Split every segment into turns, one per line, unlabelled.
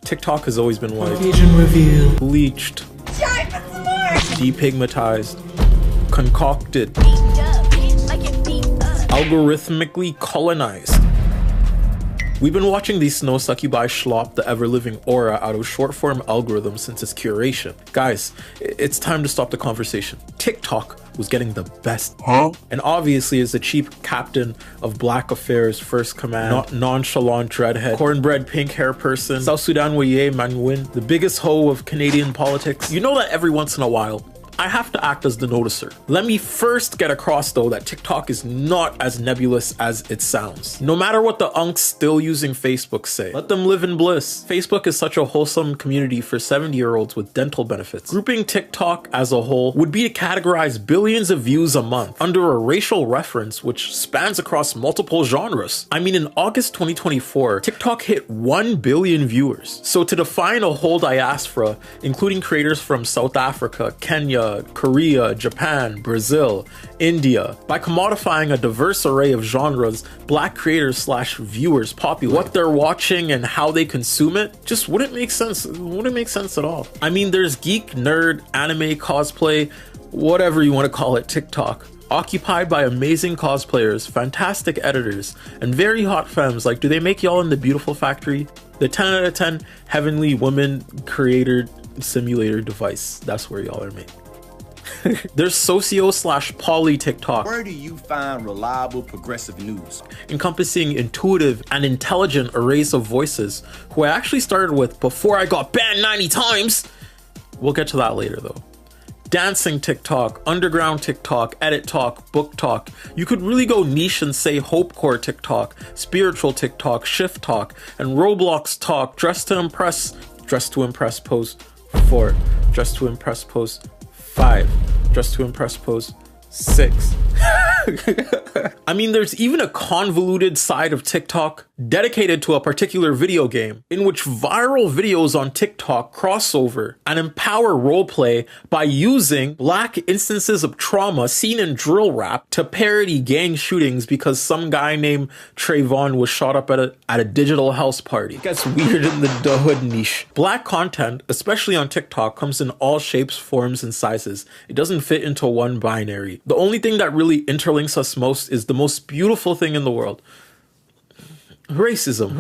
TikTok has always been white, bleached, depigmatized, concocted, algorithmically colonized. We've been watching these snow succubi slop the ever-living aura out of short-form algorithms since its curation. Guys, it's time to stop the conversation. TikTok was getting the best. And obviously as the cheap captain of black affairs first command, nonchalant dreadhead, cornbread pink hair person, South Sudan Waye Manwin, the biggest hoe of Canadian politics, you know that every once in a while, I have to act as the noticer. Let me first get across though that TikTok is not as nebulous as it sounds. No matter what the unks still using Facebook say, let them live in bliss. Facebook is such a wholesome community for 70-year-olds with dental benefits. Grouping TikTok as a whole would be to categorize billions of views a month under a racial reference which spans across multiple genres. I mean, in August 2024, TikTok hit 1 billion viewers. So to define a whole diaspora, including creators from South Africa, Kenya, Korea, Japan, Brazil, India, by commodifying a diverse array of genres, black creators / viewers populate what they're watching and how they consume it, just wouldn't make sense. It wouldn't make sense at all. I mean, there's geek, nerd, anime, cosplay, whatever you want to call it, TikTok, occupied by amazing cosplayers, fantastic editors, and very hot femmes like Do They Make Y'all in the Beautiful Factory? The 10 out of 10 Heavenly Woman Creator Simulator device. That's where y'all are made. There's socio / poly TikTok.
Where do you find reliable progressive news?
Encompassing intuitive and intelligent arrays of voices who I actually started with before I got banned 90 times. We'll get to that later though. Dancing TikTok, underground TikTok, edit talk, book talk. You could really go niche and say hopecore TikTok, spiritual TikTok, shift talk, and Roblox talk, dress to impress pose 4, dress to impress pose 5, dress to impress pose 6. I mean, there's even a convoluted side of TikTok dedicated to a particular video game in which viral videos on TikTok crossover and empower roleplay by using black instances of trauma seen in drill rap to parody gang shootings because some guy named Trayvon was shot up at a digital house party. It gets weird in the hood niche. Black content, especially on TikTok, comes in all shapes, forms, and sizes. It doesn't fit into one binary. The only thing that really interlinks us most is the most beautiful thing in the world. Racism.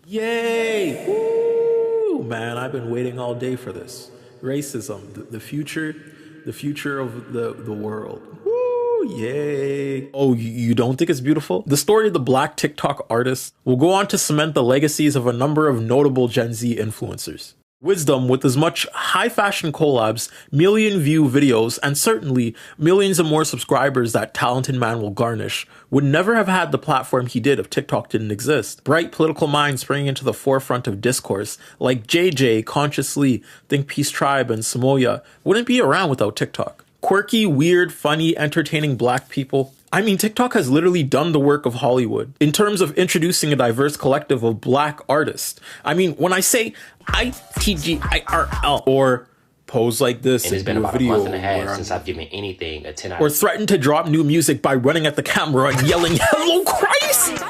Yay! Woo! Man, I've been waiting all day for this. Racism, the future of the world. Woo! Yay! Oh, you don't think it's beautiful? The story of the black TikTok artist will go on to cement the legacies of a number of notable Gen Z influencers. Wisdom, with as much high fashion collabs, million view videos, and certainly millions of more subscribers that talented man will garnish, would never have had the platform he did if TikTok didn't exist. Bright political minds springing into the forefront of discourse, like JJ, Consciously, Think Peace Tribe, and Samoya, wouldn't be around without TikTok. Quirky, weird, funny, entertaining black people. I mean, TikTok has literally done the work of Hollywood in terms of introducing a diverse collective of black artists. I mean, when I say ITGIRL or pose like this,
and it's been about a month and a half since I've given anything a 10 out of 10.
Or threaten to drop new music by running at the camera and yelling, "Hello, Christ!"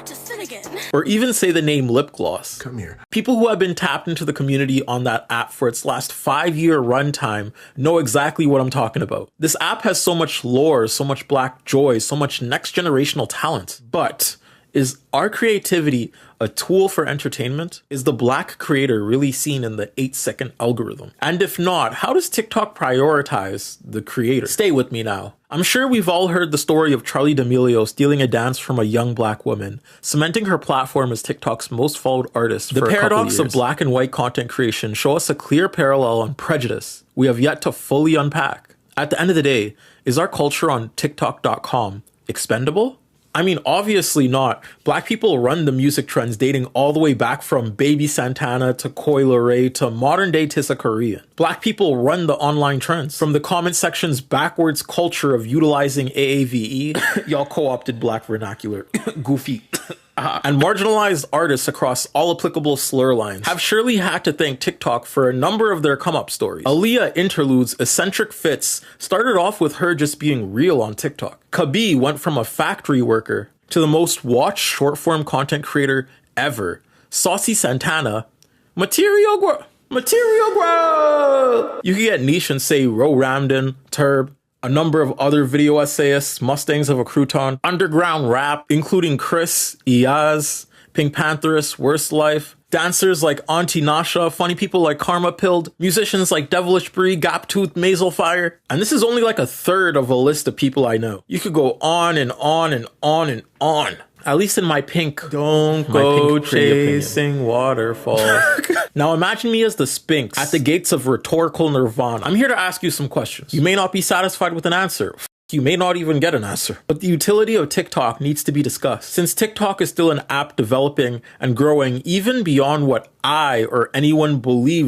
Or even say the name lip gloss.
Come here.
People who have been tapped into the community on that app for its last 5-year runtime know exactly what I'm talking about. This app has so much lore, so much black joy, so much next generational talent. But is our creativity a tool for entertainment? Is the black creator really seen in the 8-second algorithm? And if not, how does TikTok prioritize the creator? Stay with me now. I'm sure we've all heard the story of Charli D'Amelio stealing a dance from a young black woman, cementing her platform as TikTok's most followed artist for a couple years. The paradox of black and white content creation show us a clear parallel on prejudice we have yet to fully unpack. At the end of the day, is our culture on TikTok.com expendable? I mean, obviously not. Black people run the music trends dating all the way back from Baby Santana to Coi Leray to modern day Tissa Korean. Black people run the online trends. From the comment section's backwards culture of utilizing AAVE, y'all co-opted black vernacular, goofy, and marginalized artists across all applicable slur lines have surely had to thank TikTok for a number of their come-up stories. Aaliyah interludes eccentric fits started off with her just being real on TikTok. Kabi went from a factory worker to the most watched short-form content creator ever Saucy Santana, Material Grow. You can get niche and say Ro Ramden, Turb, a number of other video essayists, Mustangs of a Crouton, underground rap, including Chris, Iaz, Pink Pantherist, Worst Life, dancers like Auntie Nasha, funny people like Karma Pilled, musicians like Devilish Bree, Gaptooth, Mazel Fire. And this is only like a third of a list of people I know. You could go on and on and on and on. At least in my pink, don't go chasing waterfalls. Now imagine me as the Sphinx at the gates of rhetorical nirvana. I'm here to ask you some questions. You may not be satisfied with an answer. You may not even get an answer. But the utility of TikTok needs to be discussed, since TikTok is still an app developing and growing even beyond what I or anyone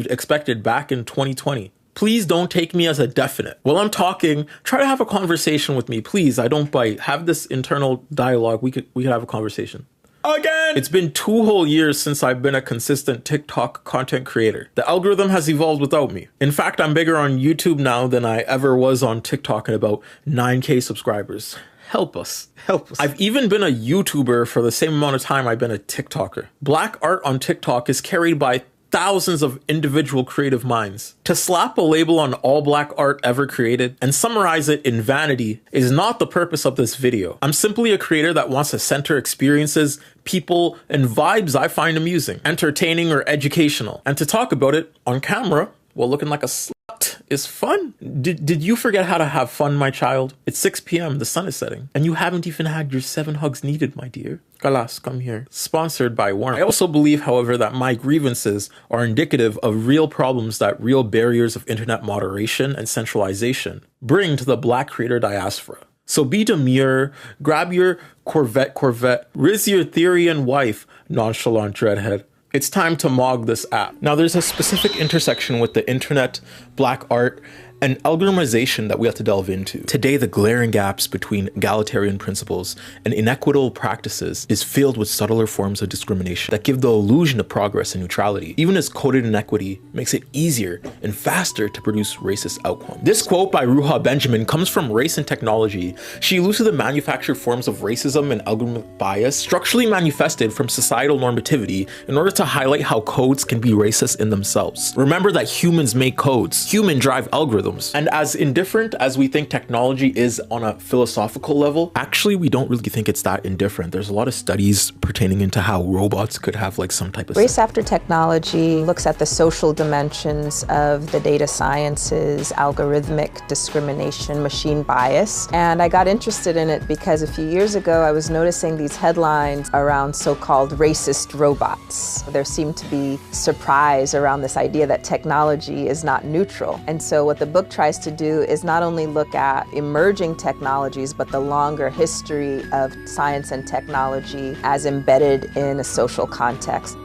expected back in 2020. Please don't take me as a definite. While I'm talking, try to have a conversation with me. Please, I don't bite. Have this internal dialogue. We could have a conversation. Again! It's been 2 whole years since I've been a consistent TikTok content creator. The algorithm has evolved without me. In fact, I'm bigger on YouTube now than I ever was on TikTok at about 9K subscribers. Help us. Help us. I've even been a YouTuber for the same amount of time I've been a TikToker. Black art on TikTok is carried by thousands of individual creative minds. To slap a label on all black art ever created and summarize it in vanity is not the purpose of this video. I'm simply a creator that wants to center experiences, people, and vibes I find amusing, entertaining, or educational. And to talk about it on camera while looking like a slut is fun. Did you forget how to have fun, my child? It's 6 p.m. The sun is setting, and you haven't even had your 7 hugs needed, my dear. Galas, come here. Sponsored by Warren. I also believe, however, that my grievances are indicative of real problems that real barriers of internet moderation and centralization bring to the Black creator diaspora. So be demure, grab your Corvette, riz your Therian wife, nonchalant dreadhead. It's time to mog this app. Now there's a specific intersection with the internet, black art, and algorithmization that we have to delve into. Today, the glaring gaps between egalitarian principles and inequitable practices is filled with subtler forms of discrimination that give the illusion of progress and neutrality, even as coded inequity makes it easier and faster to produce racist outcomes. This quote by Ruha Benjamin comes from Race and Technology. She alludes to the manufactured forms of racism and algorithmic bias structurally manifested from societal normativity in order to highlight how codes can be racist in themselves. Remember that humans make codes, human drive algorithms. And as indifferent as we think technology is on a philosophical level, actually we don't really think it's that indifferent. There's a lot of studies pertaining into how robots could have like some type of...
Race After Technology looks at the social dimensions of the data sciences, algorithmic discrimination, machine bias. And I got interested in it because a few years ago I was noticing these headlines around so-called racist robots. There seemed to be surprise around this idea that technology is not neutral. And so what the book tries to do is not only look at emerging technologies, but the longer history of science and technology as embedded in a social context.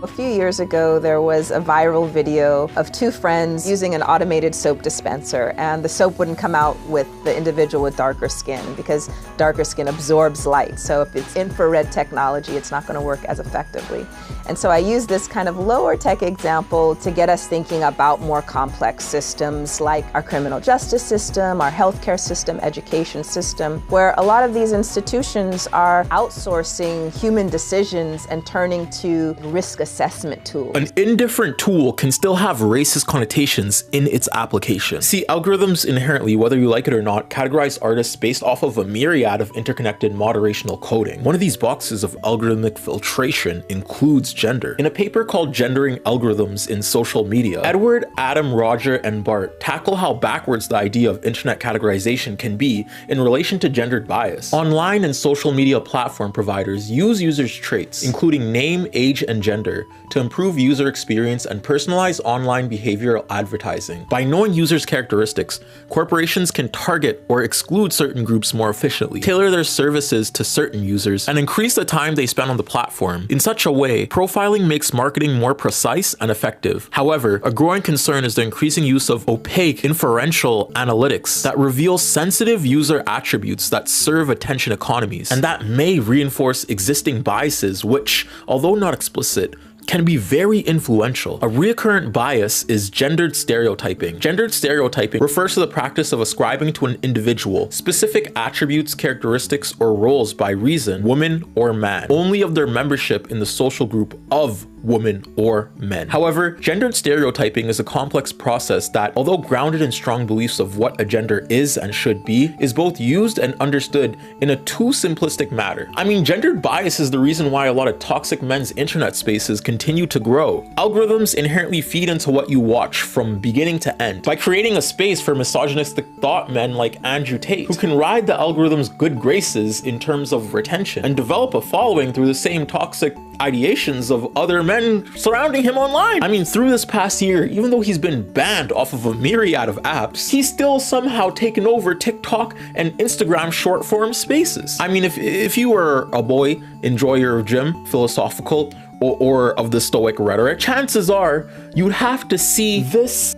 A few years ago, there was a viral video of 2 friends using an automated soap dispenser, and the soap wouldn't come out with the individual with darker skin because darker skin absorbs light. So if it's infrared technology, it's not going to work as effectively. And so I use this kind of lower tech example to get us thinking about more complex systems like our criminal justice system, our healthcare system, education system, where a lot of these institutions are outsourcing human decisions and turning to risk assessment tools.
An indifferent tool can still have racist connotations in its application. See, algorithms inherently, whether you like it or not, categorize artists based off of a myriad of interconnected moderational coding. One of these boxes of algorithmic filtration includes gender. In a paper called Gendering Algorithms in Social Media, Edward, Adam, Roger, and Bart tackle how backwards the idea of internet categorization can be in relation to gendered bias. Online and social media platform providers use users' traits, including name, age, and gender, to improve user experience and personalize online behavioral advertising. By knowing users' characteristics, corporations can target or exclude certain groups more efficiently, tailor their services to certain users, and increase the time they spend on the platform. In such a way, profiling makes marketing more precise and effective. However, a growing concern is the increasing use of opaque inferential analytics that reveal sensitive user attributes that serve attention economies, and that may reinforce existing biases which, although not explicit, can be very influential. A recurrent bias is gendered stereotyping. Gendered stereotyping refers to the practice of ascribing to an individual specific attributes, characteristics, or roles by reason, woman or man, only of their membership in the social group of women or men. However, gendered stereotyping is a complex process that, although grounded in strong beliefs of what a gender is and should be, is both used and understood in a too simplistic manner. I mean, gendered bias is the reason why a lot of toxic men's internet spaces continue to grow. Algorithms inherently feed into what you watch from beginning to end by creating a space for misogynistic thought men like Andrew Tate, who can ride the algorithm's good graces in terms of retention and develop a following through the same toxic ideations of other men surrounding him online. I mean, through this past year, even though he's been banned off of a myriad of apps, he's still somehow taken over TikTok and Instagram short form spaces. I mean, if you were a boy, enjoyer of gym, philosophical, or of the stoic rhetoric, chances are you'd have to see this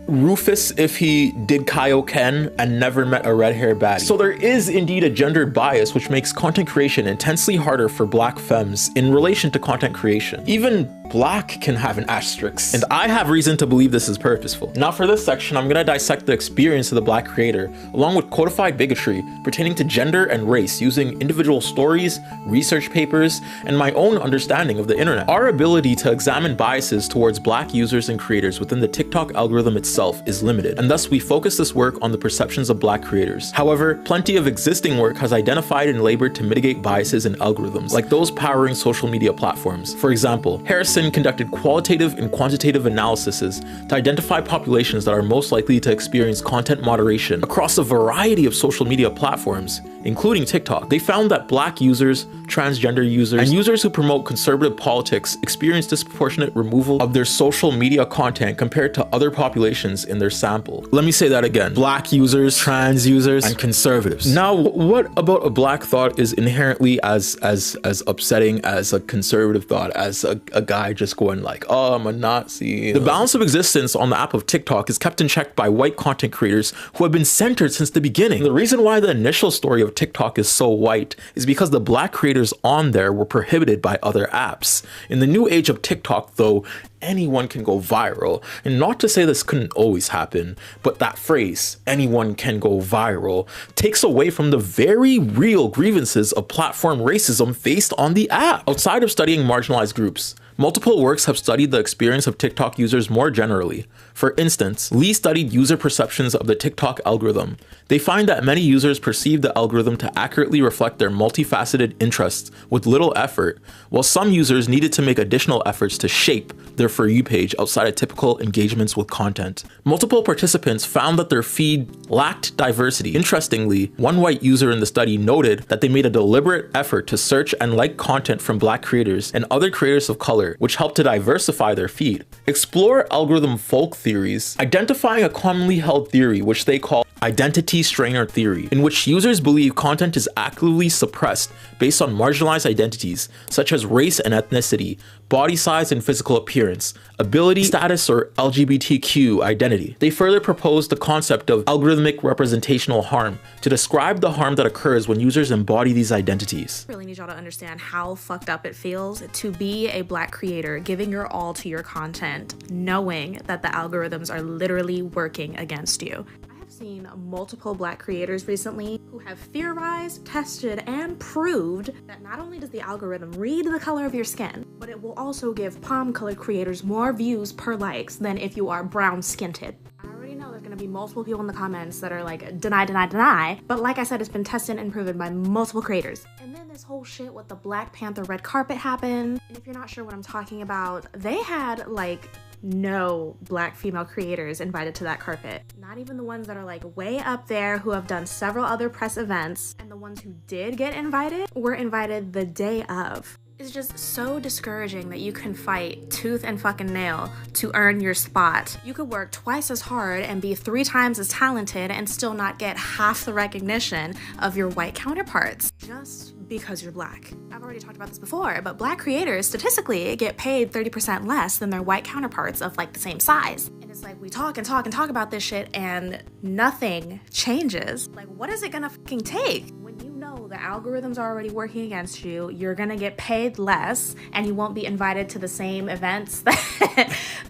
Rufus if he did Kaioken and never met a red-haired baddie. So there is indeed a gendered bias which makes content creation intensely harder for black femmes in relation to content creation. Even black can have an asterisk, and I have reason to believe this is purposeful. Now for this section, I'm gonna dissect the experience of the black creator, along with codified bigotry pertaining to gender and race using individual stories, research papers, and my own understanding of the internet. Our ability to examine biases towards black users and creators within the TikTok algorithm itself is limited, and thus we focus this work on the perceptions of black creators. However, plenty of existing work has identified and labored to mitigate biases in algorithms, like those powering social media platforms. For example, Harrison conducted qualitative and quantitative analyses to identify populations that are most likely to experience content moderation across a variety of social media platforms, including TikTok. They found that black users, transgender users, and users who promote conservative politics experience disproportionate removal of their social media content compared to other populations in their sample. Let me say that again. Black users, trans users, and conservatives. Now, what about a black thought is inherently as upsetting as a conservative thought, as a guy just going like, oh, I'm a Nazi? The balance of existence on the app of TikTok is kept in check by white content creators who have been centered since the beginning. The reason why the initial story of TikTok is so white is because the black creators on there were prohibited by other apps. In the new age of TikTok, though, anyone can go viral. And not to say this couldn't always happen, but that phrase, anyone can go viral, takes away from the very real grievances of platform racism faced on the app. Outside of studying marginalized groups, multiple works have studied the experience of TikTok users more generally. For instance, Lee studied user perceptions of the TikTok algorithm. They find that many users perceive the algorithm to accurately reflect their multifaceted interests with little effort, while some users needed to make additional efforts to shape their For You page outside of typical engagements with content. Multiple participants found that their feed lacked diversity. Interestingly, one white user in the study noted that they made a deliberate effort to search and like content from black creators and other creators of color, which helped to diversify their feed. Explore algorithm folk theories, identifying a commonly held theory which they call identity strainer theory, in which users believe content is actively suppressed based on marginalized identities such as race and ethnicity, body size and physical appearance, ability, status, or LGBTQ identity. They further propose the concept of algorithmic representational harm to describe the harm that occurs when users embody these identities.
I really need y'all to understand how fucked up it feels to be a black creator, giving your all to your content, knowing that the algorithms are literally working against you. Seen multiple black creators recently who have theorized, tested, and proved that not only does the algorithm read the color of your skin, but it will also give palm-colored creators more views per likes than if you are brown-skinted. I already know there's gonna be multiple people in the comments that are like, deny, deny, deny, but like I said, it's been tested and proven by multiple creators. And then this whole shit with the Black Panther red carpet happened, and if you're not sure what I'm talking about, they had like no black female creators invited to that carpet. Not even the ones that are like way up there who have done several other press events, and the ones who did get invited were invited the day of. It's just so discouraging that you can fight tooth and fucking nail to earn your spot. You could work twice as hard and be 3 times as talented and still not get half the recognition of your white counterparts just because you're black. I've already talked about this before, but black creators statistically get paid 30% less than their white counterparts of like the same size. And it's like we talk and talk and talk about this shit and nothing changes. Like, what is it gonna fucking take when you know the algorithms are already working against you, you're gonna get paid less, and you won't be invited to the same events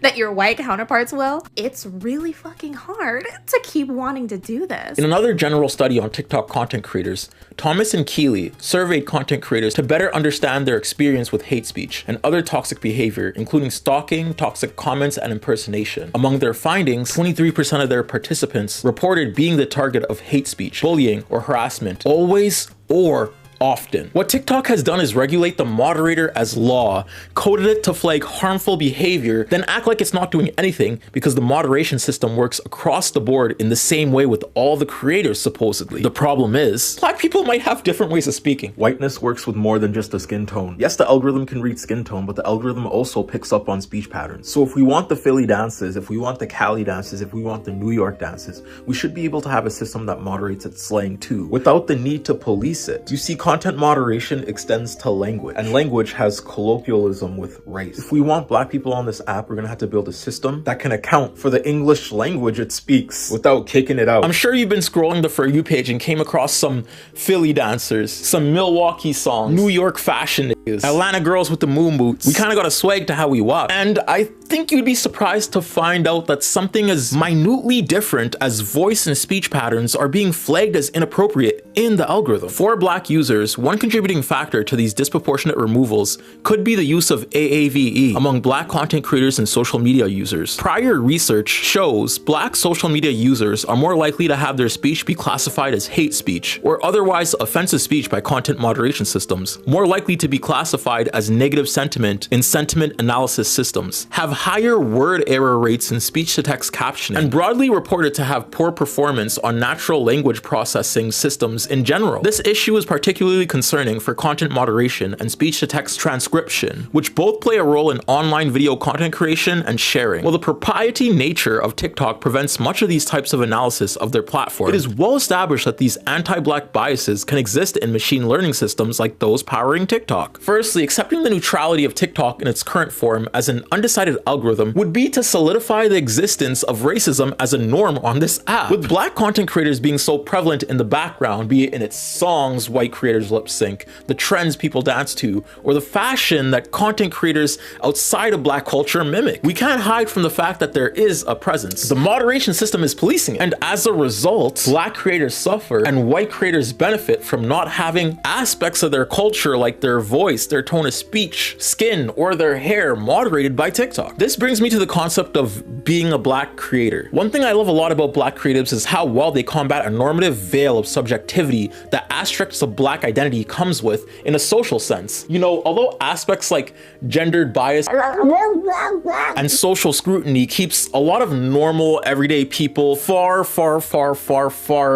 that your white counterparts will. It's really fucking hard to keep wanting to do this.
In another general study on TikTok content creators, Thomas and Keeley surveyed content creators to better understand their experience with hate speech and other toxic behavior, including stalking, toxic comments, and impersonation. Among their findings, 23% of their participants reported being the target of hate speech, bullying, or harassment, always or often. What TikTok has done is regulate the moderator as law, coded it to flag harmful behavior, then act like it's not doing anything because the moderation system works across the board in the same way with all the creators, supposedly. The problem is, Black people might have different ways of speaking. Whiteness works with more than just a skin tone. Yes, the algorithm can read skin tone, but the algorithm also picks up on speech patterns. So if we want the Philly dances, if we want the Cali dances, if we want the New York dances, we should be able to have a system that moderates its slang too, without the need to police it. You see, content moderation extends to language, and language has colloquialism with race. If we want Black people on this app, we're gonna have to build a system that can account for the English language it speaks without kicking it out. I'm sure you've been scrolling the For You page and came across some Philly dancers, some Milwaukee songs, New York fashion niggas, Atlanta girls with the moon boots. We kind of got a swag to how we walk. And I think you'd be surprised to find out that something as minutely different as voice and speech patterns are being flagged as inappropriate in the algorithm. For Black users, one contributing factor to these disproportionate removals could be the use of AAVE among Black content creators and social media users. Prior research shows Black social media users are more likely to have their speech be classified as hate speech or otherwise offensive speech by content moderation systems, more likely to be classified as negative sentiment in sentiment analysis systems, have higher word error rates in speech-to-text captioning, and broadly reported to have poor performance on natural language processing systems in general. This issue is particularly concerning for content moderation and speech-to-text transcription, which both play a role in online video content creation and sharing. While the proprietary nature of TikTok prevents much of these types of analysis of their platform, it is well established that these anti-Black biases can exist in machine learning systems like those powering TikTok. Firstly, accepting the neutrality of TikTok in its current form as an undecided algorithm would be to solidify the existence of racism as a norm on this app. With Black content creators being so prevalent in the background, be it in its songs white creators lip sync, the trends people dance to, or the fashion that content creators outside of Black culture mimic, we can't hide from the fact that there is a presence. The moderation system is policing it, and as a result, Black creators suffer and white creators benefit from not having aspects of their culture like their voice, their tone of speech, skin, or their hair moderated by TikTok. This brings me to the concept of being a Black creator. One thing I love a lot about Black creatives is how well they combat a normative veil of subjectivity that aspects of Black identity comes with in a social sense. You know, although aspects like gendered bias and social scrutiny keeps a lot of normal everyday people far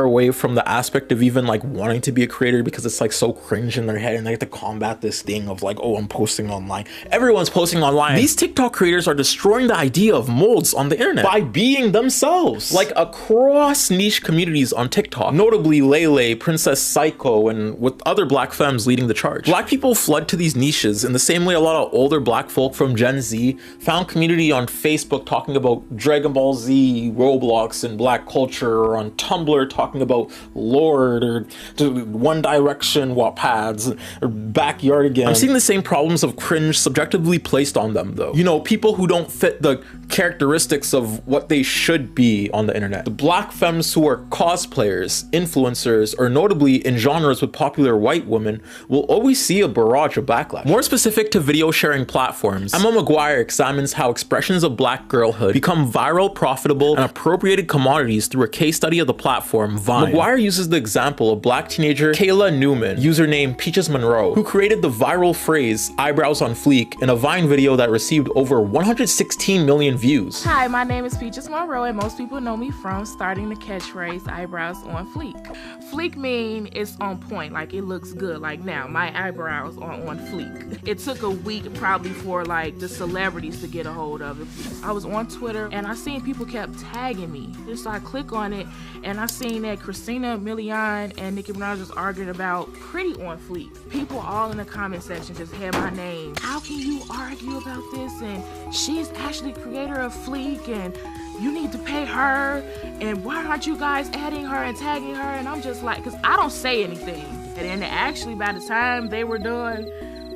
away from the aspect of even like wanting to be a creator, because it's like so cringe in their head and they have to combat this thing of like, oh, I'm posting online. Everyone's posting online. These TikTok creators are destroying the idea of molds on the internet by being themselves. Like across niche communities on TikTok, notably Lele, Princess Psycho, and with other Black femmes leading the charge. Black people flood to these niches in the same way a lot of older Black folk from Gen Z found community on Facebook talking about Dragon Ball Z, Roblox, and Black culture, or on Tumblr talking about Lord, or One Direction, Wattpads, or Backyardigans. I'm seeing the same problems of cringe subjectively placed on them though. You know, people who don't fit the characteristics of what they should be on the internet. The Black femmes who are cosplayers, influencers, or notably in genres with popular white women will always see a barrage of backlash. More specific to video sharing platforms, Emma McGuire examines how expressions of Black girlhood become viral, profitable, and appropriated commodities through a case study of the platform Vine. McGuire uses the example of Black teenager Kayla Newman, username Peaches Monroe, who created the viral phrase eyebrows on fleek in a Vine video that received over 116 million views.
Hi, my name is Peaches Monroe, and most people know me from starting the catchphrase eyebrows on fleek. Fleek mean it's on point, like it looks good. Like now, my eyebrows are on fleek. It took a week probably for like the celebrities to get a hold of it. I was on Twitter and I seen people kept tagging me. So I click on it and I seen that Christina Milian and Nicki Minaj was arguing about pretty on fleek. People all in the comment section just had my name. How can you argue about this? And she's actually creator of Fleek, and you need to pay her, and why aren't you guys adding her and tagging her? And I'm just like, because I don't say anything. And actually, by the time they were done,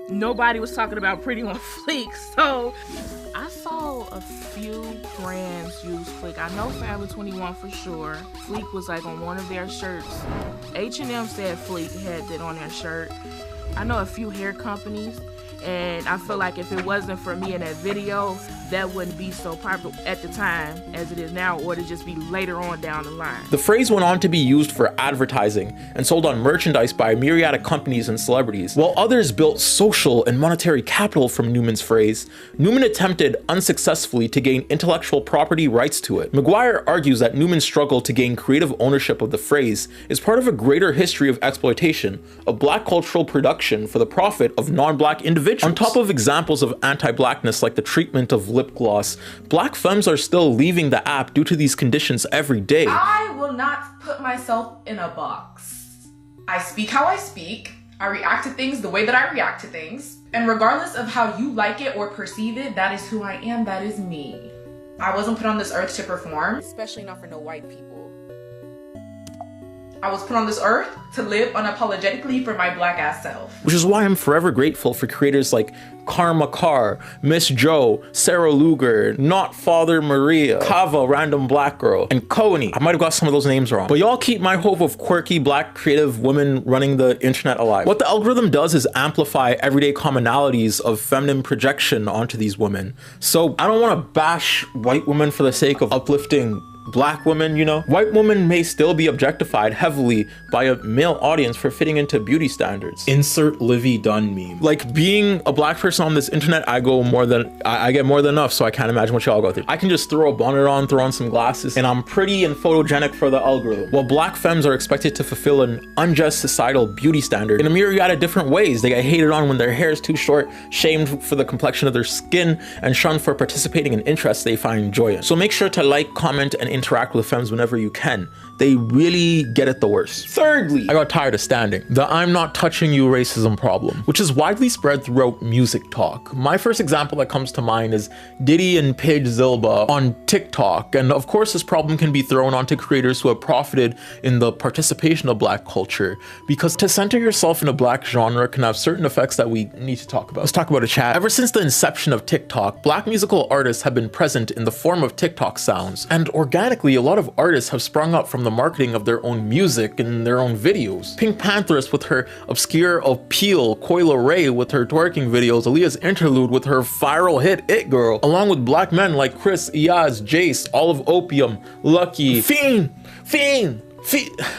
nobody was talking about Pretty on Fleek. So I saw a few brands use Fleek. I know Forever 21 for sure. Fleek was like on one of their shirts. H&M said Fleek had that on their shirt. I know a few hair companies, and I feel like if it wasn't for me in that video, that wouldn't be so popular at the time as it is now, or to just be later on down the line.
The phrase went on to be used for advertising and sold on merchandise by a myriad of companies and celebrities. While others built social and monetary capital from Newman's phrase, Newman attempted unsuccessfully to gain intellectual property rights to it. McGuire argues that Newman's struggle to gain creative ownership of the phrase is part of a greater history of exploitation of black cultural production for the profit of non-black individuals. On top of examples of anti-blackness like the treatment of lip gloss, black femmes are still leaving the app due to these conditions every day.
I will not put myself in a box. I speak how I speak. I react to things the way that I react to things. And regardless of how you like it or perceive it, that is who I am, that is me. I wasn't put on this earth to perform. Especially not for no white people. I was put on this earth to live unapologetically for my black ass self.
Which is why I'm forever grateful for creators like Karma Carr, Miss Joe, Sarah Luger, Not Father Maria, Kava, Random Black Girl, and Coney. I might have got some of those names wrong, but y'all keep my hope of quirky black creative women running the internet alive. What the algorithm does is amplify everyday commonalities of feminine projection onto these women. So I don't want to bash white women for the sake of uplifting black women, you know? White women may still be objectified heavily by a male audience for fitting into beauty standards. Insert Livy Dunn meme. Like, being a black person on this internet, I get more than enough, so I can't imagine what y'all go through. I can just throw a bonnet on, throw on some glasses, and I'm pretty and photogenic for the algorithm. While black femmes are expected to fulfill an unjust societal beauty standard in a myriad of different ways. They get hated on when their hair is too short, shamed for the complexion of their skin, and shunned for participating in interests they find joy in. So make sure to like, comment, and interact with femmes whenever you can. They really get it the worst. Thirdly, I got tired of standing. The I'm not touching you racism problem, which is widely spread throughout music talk. My first example that comes to mind is Diddy and Paige Zilba on TikTok. And of course, this problem can be thrown onto creators who have profited in the participation of black culture, because to center yourself in a black genre can have certain effects that we need to talk about. Let's talk about a chat. Ever since the inception of TikTok, black musical artists have been present in the form of TikTok sounds, and organically, a lot of artists have sprung up from the marketing of their own music and their own videos. Pink Pantheress with her obscure appeal, Coyle Ray with her twerking videos, Aaliyah's interlude with her viral hit It Girl, along with black men like Chris, Iaz, Jace, Olive Opium, Lucky, Fiend.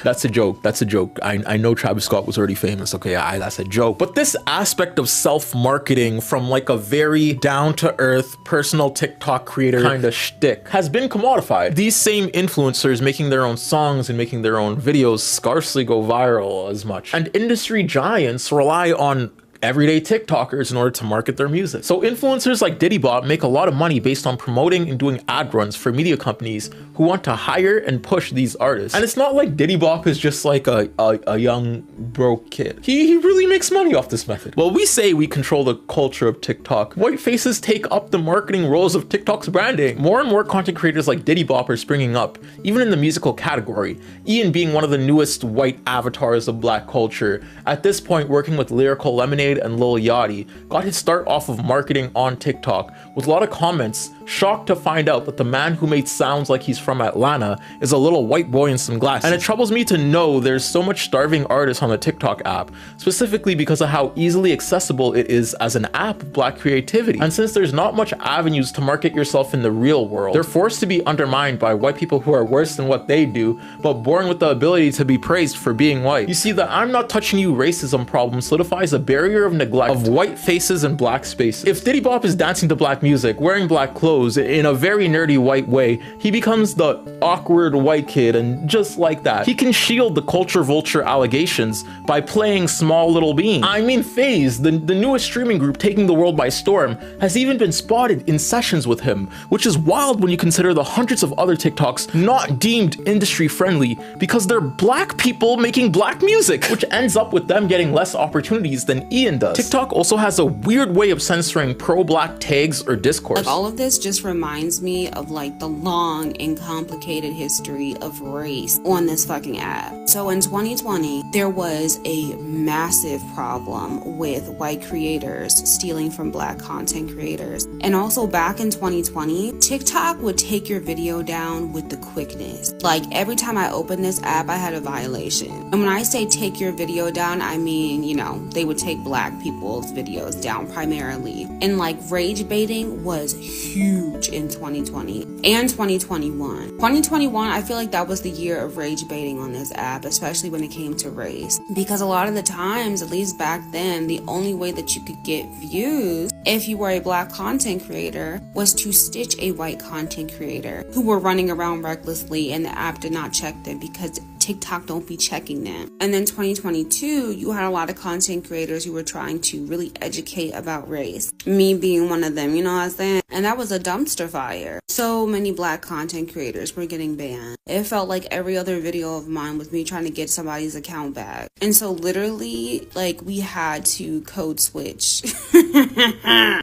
That's a joke. That's a joke. I know Travis Scott was already famous. Okay, that's a joke. But this aspect of self-marketing from like a very down-to-earth personal TikTok creator kind of shtick has been commodified. These same influencers making their own songs and making their own videos scarcely go viral as much. And industry giants rely on everyday TikTokers in order to market their music. So influencers like Diddy Bop make a lot of money based on promoting and doing ad runs for media companies who want to hire and push these artists. And it's not like Diddy Bop is just like a young broke kid. He really makes money off this method. Well, we say we control the culture of TikTok. White faces take up the marketing roles of TikTok's branding. More and more content creators like Diddy Bop are springing up, even in the musical category. Ian being one of the newest white avatars of black culture. At this point, working with Lyrical Lemonade and Lil Yachty, got his start off of marketing on TikTok with a lot of comments shocked to find out that the man who made sounds like he's from Atlanta is a little white boy in some glasses. And it troubles me to know there's so much starving artists on the TikTok app, specifically because of how easily accessible it is as an app of black creativity. And since there's not much avenues to market yourself in the real world, they're forced to be undermined by white people who are worse than what they do, but born with the ability to be praised for being white. You see, the I'm not touching you racism problem solidifies a barrier of neglect of white faces and black spaces. If Diddy Bop is dancing to black music, wearing black clothes in a very nerdy white way, he becomes the awkward white kid, and just like that, he can shield the culture vulture allegations by playing Small Little Bean. I mean, FaZe, the newest streaming group taking the world by storm, has even been spotted in sessions with him, which is wild when you consider the hundreds of other TikToks not deemed industry friendly because they're black people making black music, which ends up with them getting less opportunities than Ian opinion does. TikTok also has a weird way of censoring pro-black tags or discourse.
Like, all of this just reminds me of like the long and complicated history of race on this fucking app. So in 2020, there was a massive problem with white creators stealing from black content creators. And also back in 2020, TikTok would take your video down with the quickness. Like, every time I opened this app, I had a violation. And when I say take your video down, I mean, you know, they would take black people's videos down primarily. And like, rage baiting was huge in 2020 and 2021. 2021, I feel like that was the year of rage baiting on this app, especially when it came to race. Because a lot of the times, at least back then, the only way that you could get views if you were a black content creator was to stitch a white content creator who were running around recklessly, and the app did not check them because TikTok don't be checking them. And then 2022, you had a lot of content creators who were trying to really educate about race. Me being one of them, you know what I'm saying? And that was a dumpster fire. So many black content creators were getting banned. It felt like every other video of mine was me trying to get somebody's account back. And so literally, like, we had to code switch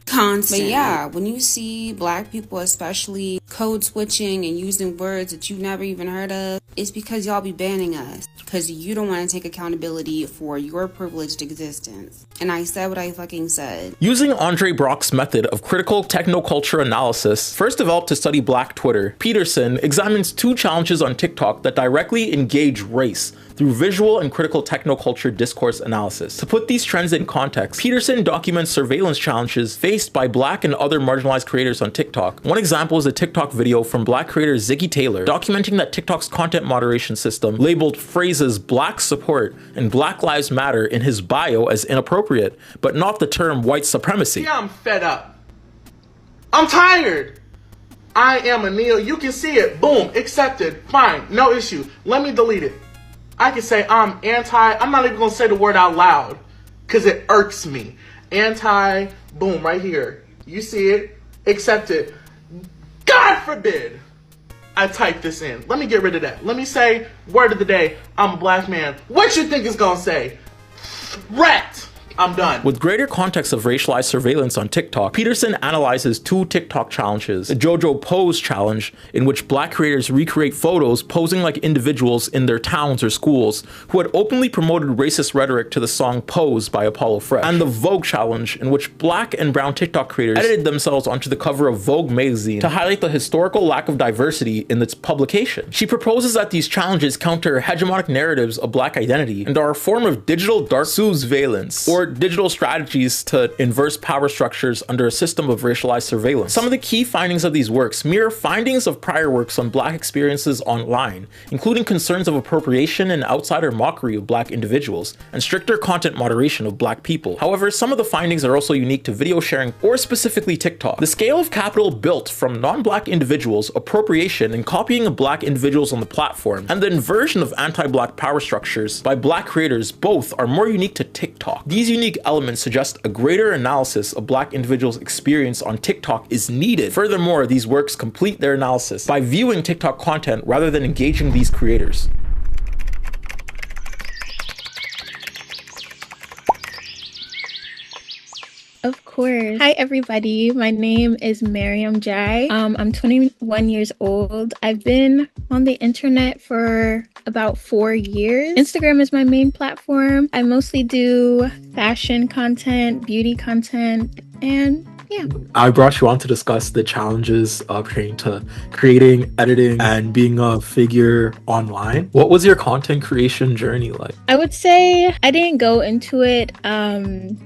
constant. But yeah, when you see black people especially code switching and using words that you've never even heard of, it's because y'all be banning us because you don't want to take accountability for your privileged existence. And I said what I fucking said.
Using Andre Brock's method of critical technoculture analysis, first developed to study black Twitter, Peterson examines 2 challenges on TikTok that directly engage race through visual and critical technoculture discourse analysis. To put these trends in context, Peterson documents surveillance challenges faced by black and other marginalized creators on TikTok. One example is a TikTok video from black creator Ziggy Taylor documenting that TikTok's content moderation system labeled phrases black support and Black Lives Matter in his bio as inappropriate, but not the term white supremacy.
Yeah, I'm fed up. I'm tired. I am a neo. You can see it. Boom. Accepted. Fine. No issue. Let me delete it. I can say I'm not even going to say the word out loud because it irks me. Anti, boom, right here. You see it, accept it. God forbid I type this in. Let me get rid of that. Let me say, word of the day, I'm a black man. What you think it's going to say? Threat. I'm done.
With greater context of racialized surveillance on TikTok, Peterson analyzes 2 TikTok challenges. The JoJo Pose challenge, in which black creators recreate photos posing like individuals in their towns or schools who had openly promoted racist rhetoric to the song Pose by Apollo Fresh. And the Vogue challenge, in which black and brown TikTok creators edited themselves onto the cover of Vogue magazine to highlight the historical lack of diversity in its publication. She proposes that these challenges counter hegemonic narratives of black identity and are a form of digital dark surveillance, or digital strategies to inverse power structures under a system of racialized surveillance. Some of the key findings of these works mirror findings of prior works on black experiences online, including concerns of appropriation and outsider mockery of black individuals, and stricter content moderation of black people. However, some of the findings are also unique to video sharing, or specifically TikTok. The scale of capital built from non-black individuals, appropriation, and copying of black individuals on the platform, and the inversion of anti-black power structures by black creators both are more unique to TikTok. These unique elements suggest a greater analysis of black individuals' experience on TikTok is needed. Furthermore, these works complete their analysis by viewing TikTok content rather than engaging these creators.
Of course. Hi, everybody. My name is Mariam Jai. I'm 21 years old. I've been on the internet for about 4 years. Instagram is my main platform. I mostly do fashion content, beauty content, and yeah.
I brought you on to discuss the challenges of creating, editing, and being a figure online. What was your content creation journey like?
I would say I didn't go into it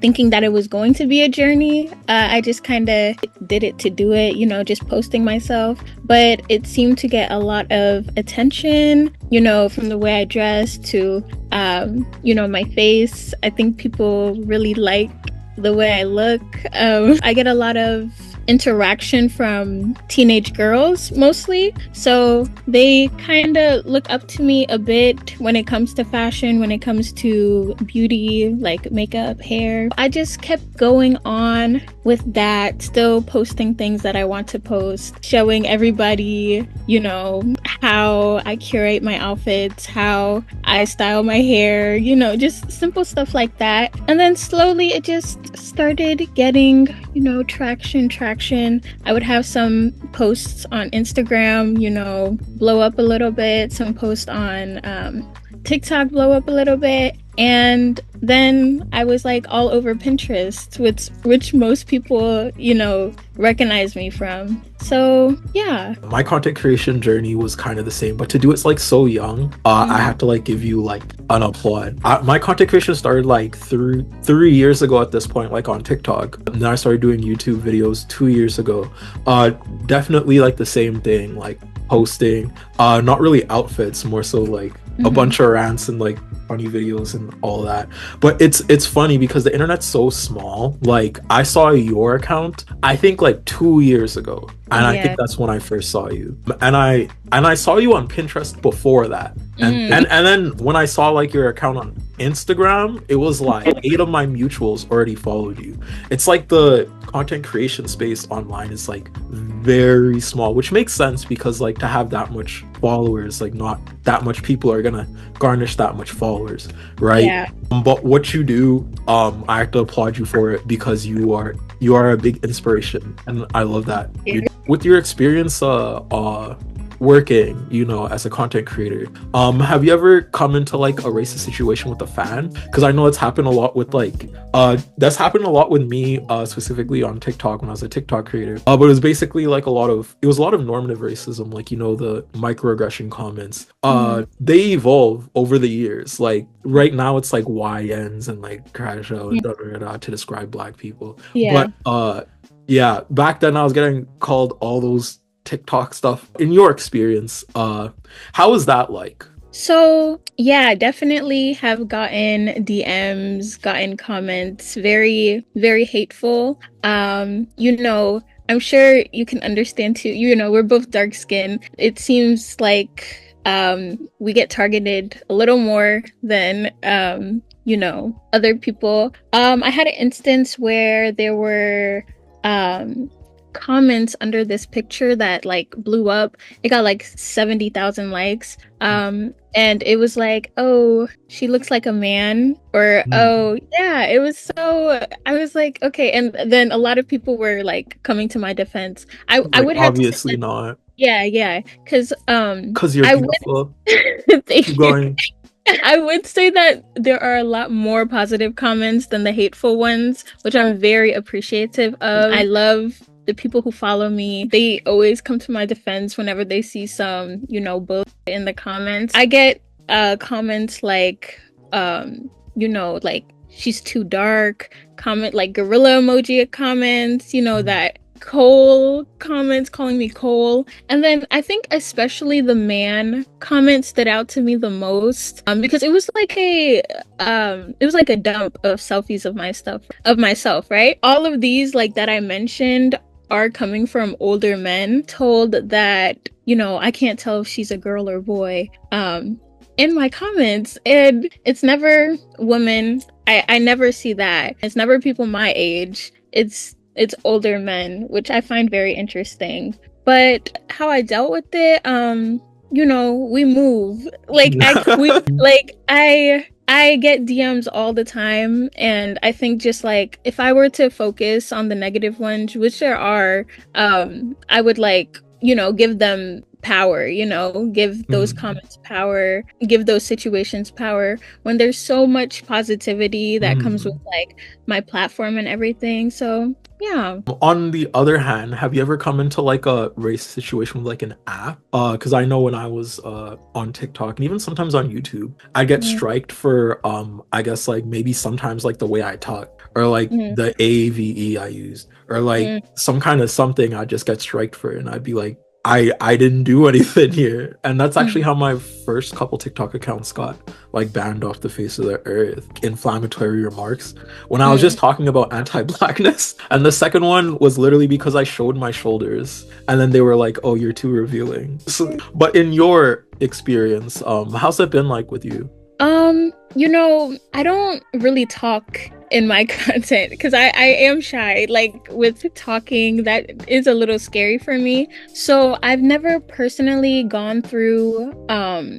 thinking that it was going to be a journey. I just kind of did it to do it, you know, just posting myself. But it seemed to get a lot of attention, you know, from the way I dress to, you know, my face. I think people really like the way I look. I get a lot of interaction from teenage girls mostly, so they kind of look up to me a bit when it comes to fashion, when it comes to beauty, like makeup, hair. I just kept going on with that, still posting things that I want to post, showing everybody, you know, how I curate my outfits, how I style my hair, you know, just simple stuff like that. And then slowly it just started getting, you know, traction. I would have some posts on Instagram, you know, blow up a little bit, some posts on TikTok blow up a little bit, and then I was like all over Pinterest, which most people, you know, recognize me from. So yeah,
my content creation journey was kind of the same, but to do it like so young, I have to like give you like an applaud. My content creation started like 3 years ago at this point, like on TikTok, and then I started doing YouTube videos 2 years ago. Definitely like the same thing, like posting, not really outfits, more so like a bunch of rants and like funny videos and all that. But it's funny because the internet's so small. Like I saw your account I think like 2 years ago, and I think that's when I first saw you, and I saw you on Pinterest before that, and then when I saw like your account on Instagram, it was like 8 of my mutuals already followed you. It's like the content creation space online is like very small, which makes sense because like to have that much followers, like not that much people are gonna garnish that much followers, right?
Yeah.
But what you do, I have to applaud you for it because you are a big inspiration, and I love that. With your experience working, you know, as a content creator, have you ever come into like a racist situation with a fan? Because I know it's happened a lot with like that's happened a lot with me, specifically on TikTok when I was a TikTok creator, but it was basically like a lot of normative racism, like, you know, the microaggression comments. They evolve over the years. Like right now it's like YNs and like crash out and to describe Black people, but yeah, back then I was getting called all those TikTok stuff. In your experience, how was that like?
So yeah, definitely have gotten DMs, gotten comments, very, very hateful. You know, I'm sure you can understand too, you know, we're both dark skinned. It seems like we get targeted a little more than you know, other people. I had an instance where there were comments under this picture that like blew up. It got like 70,000 likes, and it was like, oh, she looks like a man, or oh yeah, it was so, I was like, okay. And then a lot of people were like coming to my defense. I would have
obviously not.
Yeah, because
you're beautiful.
Thank you. I would say that there are a lot more positive comments than the hateful ones, which I'm very appreciative of. I love the people who follow me. They always come to my defense whenever they see some, you know, bullshit in the comments. I get comments like, you know, like, she's too dark, comment like gorilla emoji comments, you know, that Cole comments calling me Cole. And then I think especially the man comment stood out to me the most, because it was like a dump of selfies of myself, right? All of these like that I mentioned are coming from older men told that, you know, I can't tell if she's a girl or boy in my comments, and it's never women. I never see that. It's never people my age. It's older men, which I find very interesting. But how I dealt with it, you know, we move. Like I get DMs all the time, and I think just like if I were to focus on the negative ones, which there are, I would like, you know, give them power, you know, give those comments power, give those situations power, when there's so much positivity that comes with like my platform and everything. So yeah.
On the other hand, have you ever come into like a race situation with like an app? Because I know when I was on TikTok and even sometimes on YouTube, I get striked for I guess like maybe sometimes like the way I talk, or like the AVE I used, or like some kind of something I just get striked for, and I'd be like, I didn't do anything here. And that's actually how my first couple TikTok accounts got like banned off the face of the earth. Inflammatory remarks when I was just talking about anti-blackness. And the second one was literally because I showed my shoulders, and then they were like, oh, you're too revealing. So, but in your experience, how's it been like with you?
You know, I don't really talk in my content because I am shy. Like with talking, that is a little scary for me. So I've never personally gone through,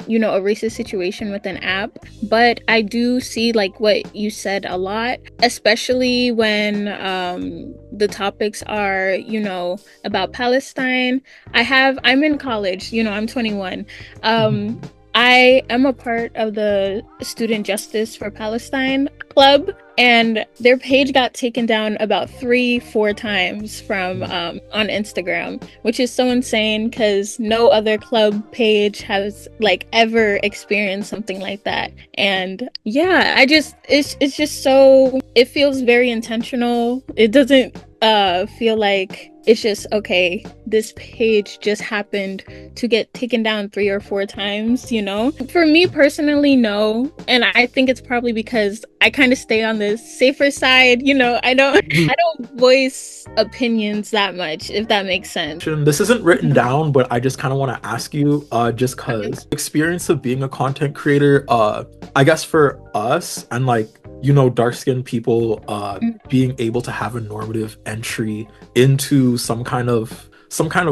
you know, a racist situation with an app, but I do see like what you said a lot, especially when the topics are, you know, about Palestine. I'm in college, you know, I'm 21. I am a part of the Student Justice for Palestine Club, and their page got taken down about 3-4 times from on Instagram, which is so insane because no other club page has like ever experienced something like that. And yeah, it's just so, it feels very intentional. It doesn't feel like it's just okay, this page just happened to get taken down 3 or 4 times, you know? For me personally, no. And I think it's probably because I kind of stay on the safer side, you know. I don't voice opinions that much, if that makes sense.
This isn't written down, but I just kind of want to ask you, just cause experience of being a content creator, I guess for us and like, you know, dark-skinned people being able to have a normative entry into some kind of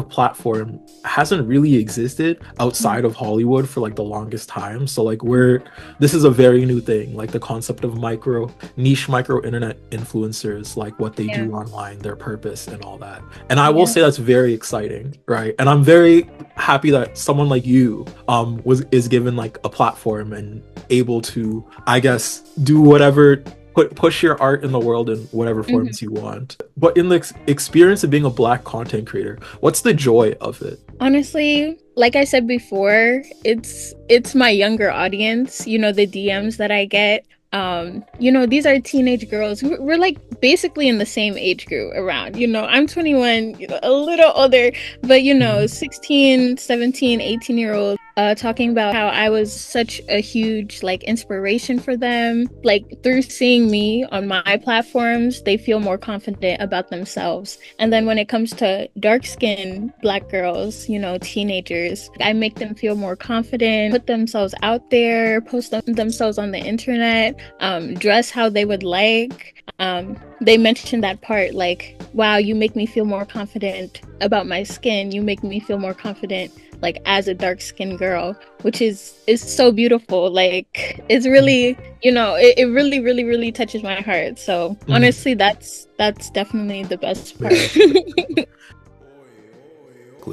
platform hasn't really existed outside of Hollywood for like the longest time. So like this is a very new thing, like the concept of niche micro internet influencers, like what they do online, their purpose and all that. And I will say that's very exciting, right? And I'm very happy that someone like you is given like a platform and able to, I guess, do whatever, push your art in the world in whatever forms you want. But in the experience of being a Black content creator, what's the joy of it?
Honestly, like I said before, it's my younger audience, you know, the DMs that I get. You know, these are teenage girls. We're like basically in the same age group around, you know. I'm 21, you know, a little older, but you know, 16, 17, 18-year-olds talking about how I was such a huge like inspiration for them. Like through seeing me on my platforms, they feel more confident about themselves. And then when it comes to dark-skinned Black girls, you know, teenagers, I make them feel more confident, put themselves out there, post themselves on the internet, dress how they would like. They mentioned that part, like, wow, you make me feel more confident about my skin. You make me feel more confident, like, as a dark-skinned girl, which is so beautiful. Like, it's really, you know, it really, really, really touches my heart. So honestly, that's definitely the best part.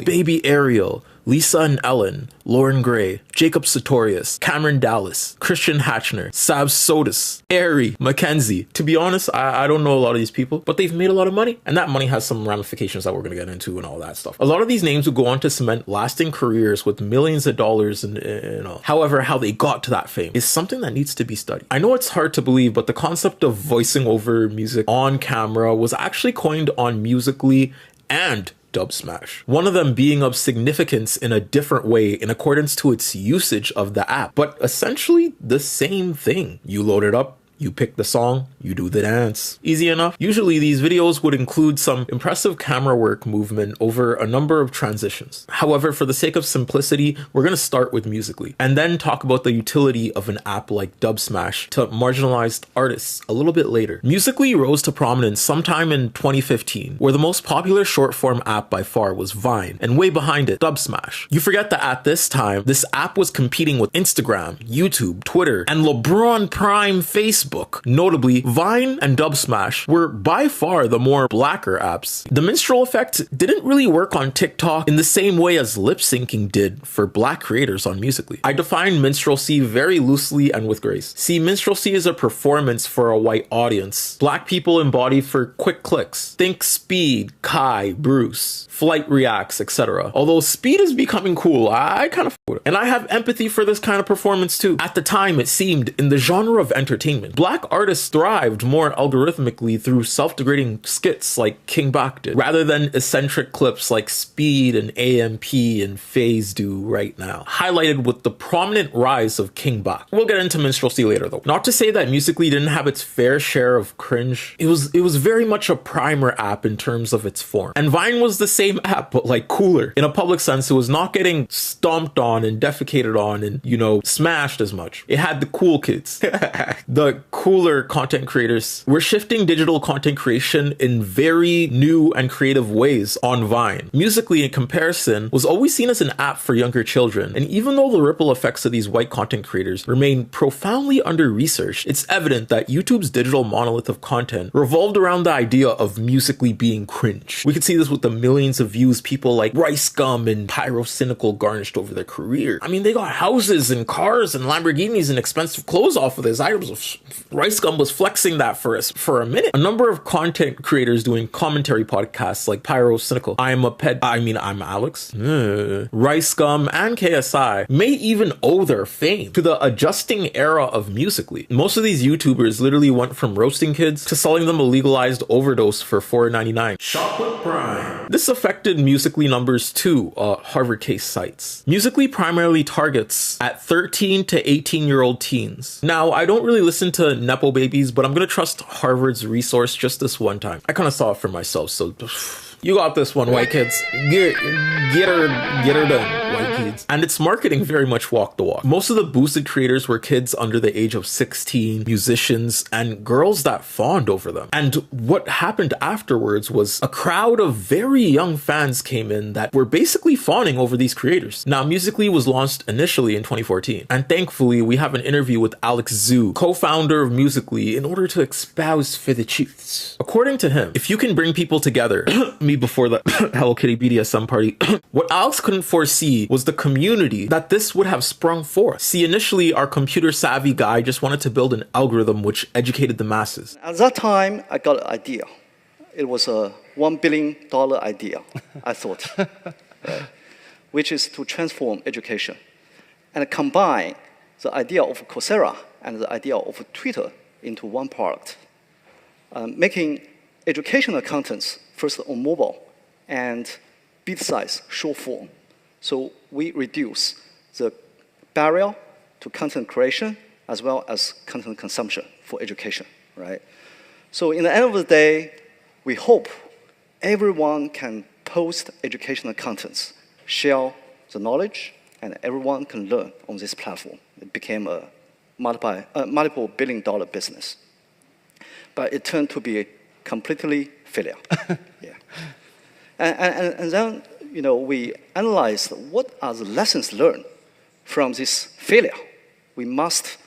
Baby Ariel, Lisa and Ellen, Lauren Gray, Jacob Sartorius, Cameron Dallas, Christian Hatchner, Sab Sodas, Airy, Mackenzie. To be honest, I don't know a lot of these people, but they've made a lot of money, and that money has some ramifications that we're going to get into and all that stuff. A lot of these names will go on to cement lasting careers with millions of dollars and you know. However, how they got to that fame is something that needs to be studied. I know it's hard to believe, but the concept of voicing over music on camera was actually coined on Musical.ly and Dub Smash. One of them being of significance in a different way in accordance to its usage of the app, but essentially the same thing. You load it up, you pick the song, you do the dance. Easy enough. Usually these videos would include some impressive camera work movement over a number of transitions. However, for the sake of simplicity, we're going to start with Musical.ly and then talk about the utility of an app like Dub Smash to marginalized artists a little bit later. Musical.ly rose to prominence sometime in 2015, where the most popular short form app by far was Vine, and way behind it, Dub Smash. You forget that at this time, this app was competing with Instagram, YouTube, Twitter, and LeBron Prime Facebook. Notably, Vine and Dub Smash were by far the more blacker apps. The minstrel effect didn't really work on TikTok in the same way as lip syncing did for Black creators on Musical.ly. I define minstrelsy very loosely and with grace. See, minstrelsy is a performance for a white audience. Black people embody for quick clicks. Think Speed, Kai, Bruce, Flight Reacts, etc. Although Speed is becoming cool, I kind of and I have empathy for this kind of performance too. At the time, it seemed in the genre of entertainment, Black artists thrived more algorithmically through self-degrading skits like King Bach did, rather than eccentric clips like Speed and AMP and FaZe do right now, highlighted with the prominent rise of King Bach. We'll get into minstrelsy later though. Not to say that Musical.ly didn't have its fair share of cringe. It was very much a primer app in terms of its form. And Vine was the same app, but like cooler. In a public sense, it was not getting stomped on and defecated on and, you know, smashed as much. It had the cool kids. The cooler content creators were shifting digital content creation in very new and creative ways on Vine. Musical.ly, in comparison, was always seen as an app for younger children. And even though the ripple effects of these white content creators remain profoundly under-researched, it's evident that YouTube's digital monolith of content revolved around the idea of Musical.ly being cringe. We could see this with the millions of views people like Rice Gum and Pyro Cynical garnished over their career. I mean, they got houses and cars and Lamborghinis and expensive clothes off of this. Rice Gum was flexing that for us for a minute. A number of content creators doing commentary podcasts like Pyro Cynical, I'm Alex, Rice Gum, and KSI may even owe their fame to the adjusting era of Musical.ly. Most of these YouTubers literally went from roasting kids to selling them a legalized overdose for $4.99. Shop with Prime. This affected Musical.ly numbers too, Harvard case cites. Musical.ly primarily targets at 13 to 18-year-old teens. Now, I don't really listen to Nepo babies, but I'm gonna trust Harvard's resource just this one time. I kind of saw it for myself, so you got this one, white kids. Get her done, white kids. And its marketing very much walked the walk. Most of the boosted creators were kids under the age of 16, musicians, and girls that fawned over them. And what happened afterwards was a crowd of very young fans came in that were basically fawning over these creators. Now, Musical.ly was launched initially in 2014, and thankfully we have an interview with Alex Zhu, co-founder of Musical.ly, in order to espouse for the truths. According to him, if you can bring people together, me before the Hello Kitty BDSM party, what Alex couldn't foresee was the community that this would have sprung forth. See, initially our computer savvy guy just wanted to build an algorithm which educated the masses.
At that time, I got an idea. It was a $1 billion idea, I thought, right? Which is to transform education and combine the idea of Coursera and the idea of Twitter into one product, making educational contents first on mobile and bit-size short form. So we reduce the barrier to content creation as well as content consumption for education, right? So in the end of the day, we hope everyone can post educational contents, share the knowledge, and everyone can learn on this platform. It became a multiple billion-dollar business. But it turned to be a completely failure. Yeah. And then, you know, we analyzed what are the lessons learned from this failure. We must,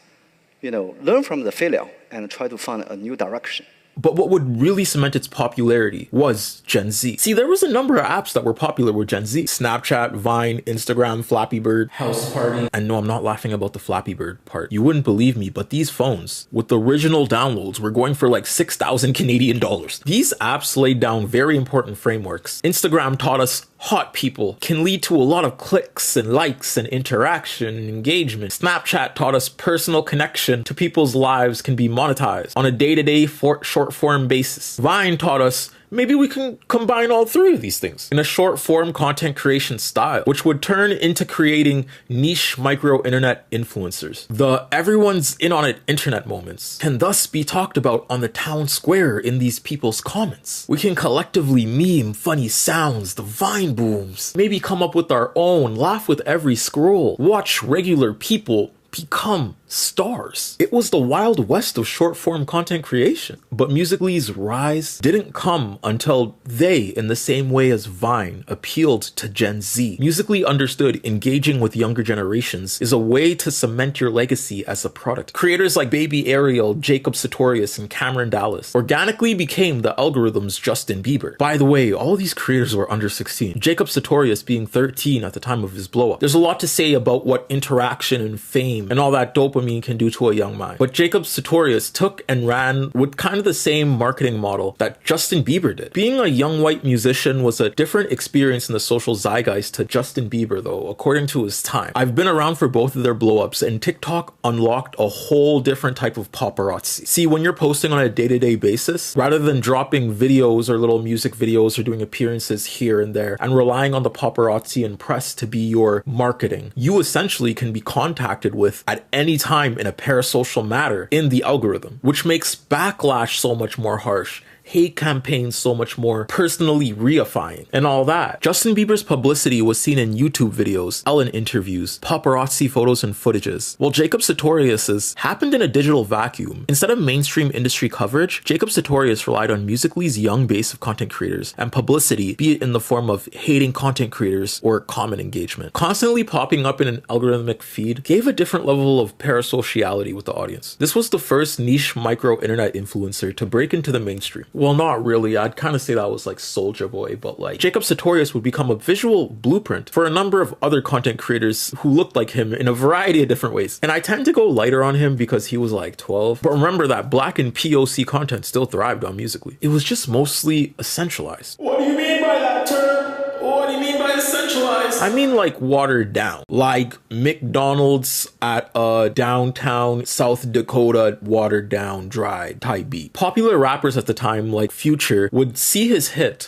you know, learn from the failure and try to find a new direction.
But what would really cement its popularity was Gen Z. See, there was a number of apps that were popular with Gen Z. Snapchat, Vine, Instagram, Flappy Bird, House Party. And no, I'm not laughing about the Flappy Bird part. You wouldn't believe me, but these phones with the original downloads were going for like 6,000 Canadian dollars. These apps laid down very important frameworks. Instagram taught us hot people can lead to a lot of clicks and likes and interaction and engagement. Snapchat taught us personal connection to people's lives can be monetized on a day-to-day short form basis. Vine taught us maybe we can combine all three of these things in a short form content creation style, which would turn into creating niche micro internet influencers. The everyone's in on it internet moments can thus be talked about on the town square in these people's comments. We can collectively meme funny sounds, the Vine booms, maybe come up with our own, laugh with every scroll, watch regular people become stars. It was the wild west of short form content creation. But Musical.ly's rise didn't come until they, in the same way as Vine, appealed to Gen Z. Musical.ly understood engaging with younger generations is a way to cement your legacy as a product. Creators like Baby Ariel, Jacob Sartorius, and Cameron Dallas organically became the algorithm's Justin Bieber. By the way, all these creators were under 16. Jacob Sartorius being 13 at the time of his blow up. There's a lot to say about what interaction and fame and all that dopamine dopamine can do to a young mind. But Jacob Sartorius took and ran with kind of the same marketing model that Justin Bieber did. Being a young white musician was a different experience in the social zeitgeist to Justin Bieber, though, according to his time. I've been around for both of their blow-ups, and TikTok unlocked a whole different type of paparazzi. See, when you're posting on a day-to-day basis, rather than dropping videos or little music videos or doing appearances here and there and relying on the paparazzi and press to be your marketing, you essentially can be contacted with at any time in a parasocial matter in the algorithm, which makes backlash so much more harsh, hate campaigns so much more personally reifying, and all that. Justin Bieber's publicity was seen in YouTube videos, Ellen interviews, paparazzi photos and footages, while Jacob Sartorius's happened in a digital vacuum. Instead of mainstream industry coverage, Jacob Sartorius relied on Musical.ly's young base of content creators and publicity, be it in the form of hating content creators or comment engagement. Constantly popping up in an algorithmic feed gave a different level of parasociality with the audience. This was the first niche micro internet influencer to break into the mainstream. Well, not really. I'd kind of say that was like Soulja Boy, but like Jacob Sartorius would become a visual blueprint for a number of other content creators who looked like him in a variety of different ways. And I tend to go lighter on him because he was like 12. But remember that Black and POC content still thrived on Musical.ly. It was just mostly essentialized.
What do you mean by that term? What do you mean by essentialized?
I mean like watered down. Like McDonald's at a downtown South Dakota watered down dry type beat. Popular rappers at the time like Future would see his hit.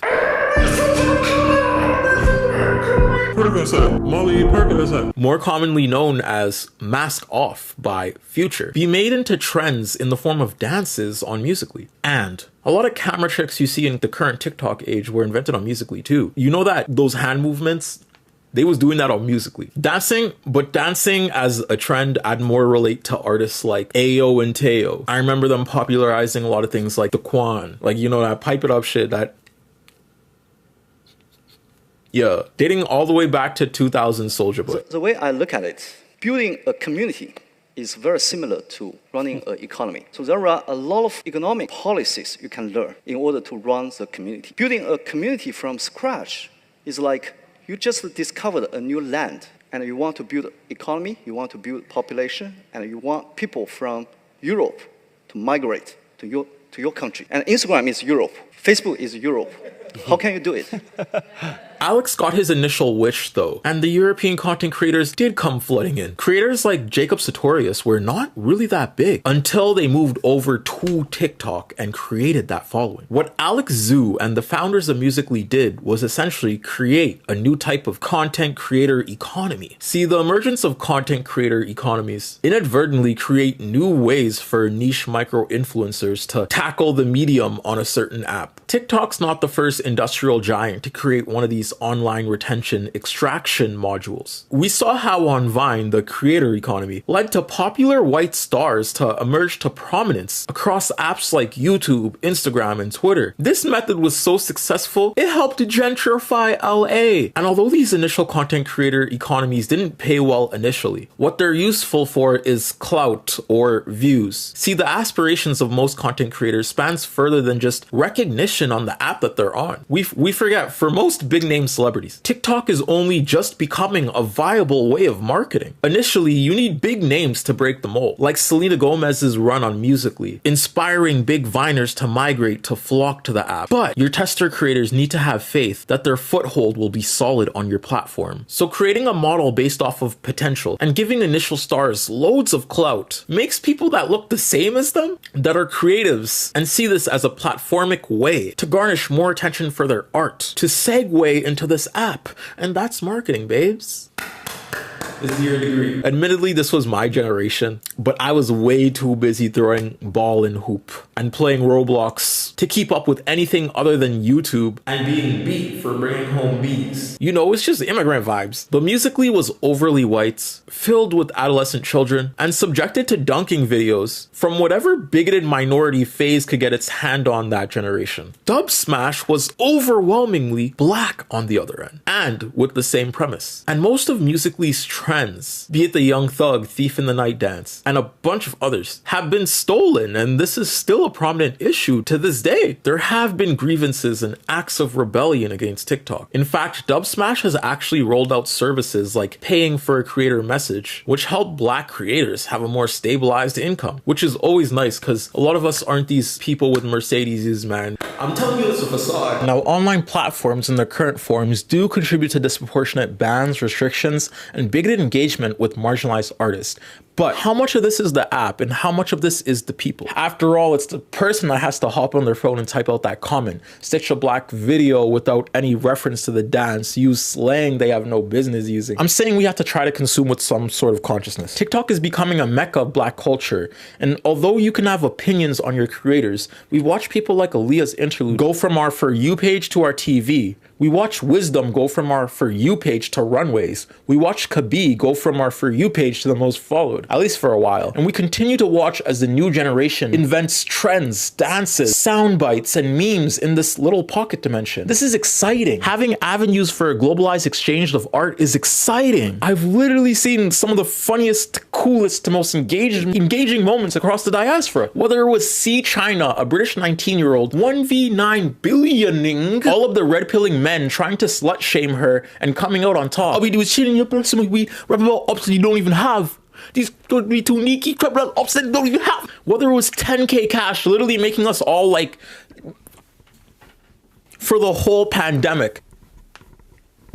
More commonly known as Mask Off by Future, be made into trends in the form of dances on Musical.ly. And a lot of camera tricks you see in the current TikTok age were invented on Musical.ly too. You know that those hand movements, they was doing that on Musical.ly. Dancing as a trend, I'd more relate to artists like Ayo and Teo. I remember them popularizing a lot of things like the Quan, like, you know, that pipe it up shit, that yeah, dating all the way back to 2000 Soulja Boy.
The way I look at it, building a community is very similar to running an economy. So there are a lot of economic policies you can learn in order to run the community. Building a community from scratch is like you just discovered a new land and you want to build economy, you want to build population, and you want people from Europe to migrate to your country. And Instagram is Europe, Facebook is Europe. How can you do it?
Alex got his initial wish though, and the European content creators did come flooding in. Creators like Jacob Sartorius were not really that big until they moved over to TikTok and created that following. What Alex Zhu and the founders of Musical.ly did was essentially create a new type of content creator economy. See, the emergence of content creator economies inadvertently create new ways for niche micro influencers to tackle the medium on a certain app. TikTok's not the first industrial giant to create one of these online retention extraction modules. We saw how on Vine, the creator economy led to popular white stars to emerge to prominence across apps like YouTube, Instagram, and Twitter. This method was so successful, it helped to gentrify LA. And although these initial content creator economies didn't pay well initially, what they're useful for is clout or views. See, the aspirations of most content creators spans further than just recognition on the app that they're on. We forget, for most big name celebrities, TikTok is only just becoming a viable way of marketing. Initially, you need big names to break the mold, like Selena Gomez's run on Musical.ly, inspiring big Viners to migrate to flock to the app. But your tester creators need to have faith that their foothold will be solid on your platform. So creating a model based off of potential and giving initial stars loads of clout makes people that look the same as them, that are creatives, and see this as a platformic way to garnish more attention for their art, to segue into this app. And that's marketing, babes. This is your degree. Admittedly, this was my generation, but I was way too busy throwing ball and hoop and playing Roblox to keep up with anything other than YouTube and being beat for bringing home bees. You know, it's just immigrant vibes. But Musical.ly was overly white, filled with adolescent children, and subjected to dunking videos from whatever bigoted minority phase could get its hand on that generation. Dub Smash was overwhelmingly black on the other end, and with the same premise. And most of Musical.ly's trend trends, be it the Young Thug, Thief in the Night Dance, and a bunch of others, have been stolen, and this is still a prominent issue to this day. There have been grievances and acts of rebellion against TikTok. In fact, Dubsmash has actually rolled out services like paying for a creator message, which help Black creators have a more stabilized income, which is always nice because a lot of us aren't these people with Mercedes, man. I'm telling you, it's a facade. Now, online platforms in their current forms do contribute to disproportionate bans, restrictions, and bigoted engagement with marginalized artists. But how much of this is the app and how much of this is the people? After all, it's the person that has to hop on their phone and type out that comment, stitch a Black video without any reference to the dance, use slang they have no business using. I'm saying we have to try to consume with some sort of consciousness. TikTok is becoming a mecca of Black culture, and although you can have opinions on your creators, we watch people like Aaliyah's interlude go from our For You page to our TV. We watch Wisdom go from our For You page to runways. We watch Kabi go from our For You page to the most followed, at least for a while. And we continue to watch as the new generation invents trends, dances, sound bites, and memes in this little pocket dimension. This is exciting. Having avenues for a globalized exchange of art is exciting. I've literally seen some of the funniest, coolest, most engaging moments across the diaspora. Whether it was C China, a British 19-year-old, 1v9 billioning all of the red-pilling men trying to slut shame her and coming out on top. All we do is shit in your person, we rap about ups that you don't even have. These don't be too sneaky, rap about ups that you don't even have. Whether it was 10K cash, literally making us all like, for the whole pandemic.